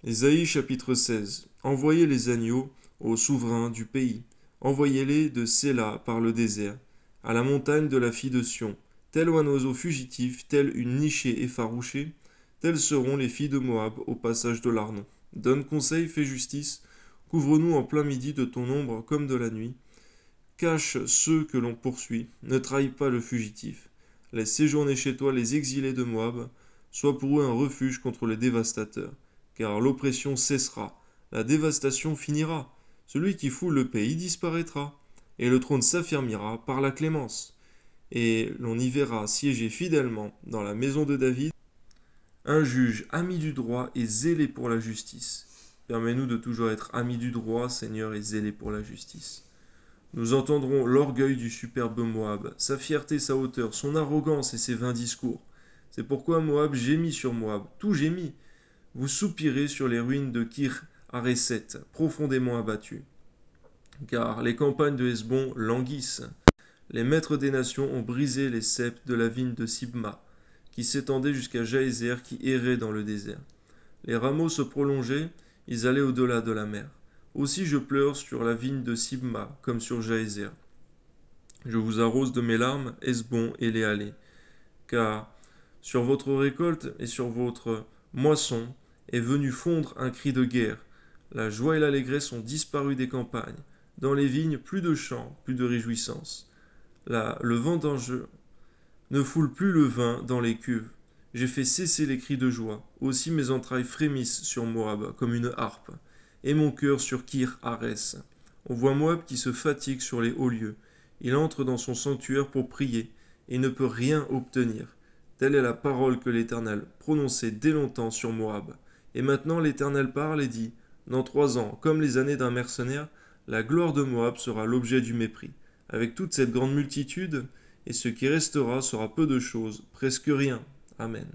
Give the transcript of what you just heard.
Ésaïe chapitre 16. Envoyez les agneaux aux souverains du pays. Envoyez-les de Séla par le désert, à la montagne de la fille de Sion. Tel un oiseau fugitif, tel une nichée effarouchée, telles seront les filles de Moab au passage de l'Arnon. Donne conseil, fais justice, couvre-nous en plein midi de ton ombre comme de la nuit. Cache ceux que l'on poursuit, ne trahis pas le fugitif. Laisse séjourner chez toi les exilés de Moab, sois pour eux un refuge contre les dévastateurs. Car l'oppression cessera, la dévastation finira, celui qui foule le pays disparaîtra, et le trône s'affermira par la clémence. Et l'on y verra siéger fidèlement dans la maison de David un juge ami du droit et zélé pour la justice. Permets-nous de toujours être amis du droit, Seigneur, et zélé pour la justice. Nous entendrons l'orgueil du superbe Moab, sa fierté, sa hauteur, son arrogance et ses vains discours. C'est pourquoi Moab gémit sur Moab, tout gémit. Vous soupirez sur les ruines de Kir-Hareset, profondément abattues. Car les campagnes de Hesbon languissent. Les maîtres des nations ont brisé les ceps de la vigne de Sibma, qui s'étendait jusqu'à Jaézer, qui errait dans le désert. Les rameaux se prolongeaient, ils allaient au-delà de la mer. Aussi je pleure sur la vigne de Sibma, comme sur Jaézer. Je vous arrose de mes larmes, Hesbon et les allées. Car sur votre récolte et sur votre moisson est venu fondre un cri de guerre. La joie et l'allégresse ont disparu des campagnes. Dans les vignes, plus de chants, plus de réjouissance. Le vendangeur ne foule plus le vin dans les cuves. J'ai fait cesser les cris de joie. Aussi mes entrailles frémissent sur Moab comme une harpe, et mon cœur sur Kir-Hares. On voit Moab qui se fatigue sur les hauts lieux. Il entre dans son sanctuaire pour prier, et ne peut rien obtenir. Telle est la parole que l'Éternel prononçait dès longtemps sur Moab. Et maintenant l'Éternel parle et dit, dans 3 ans, comme les années d'un mercenaire, la gloire de Moab sera l'objet du mépris. Avec toute cette grande multitude, et ce qui restera sera peu de choses, presque rien. Amen.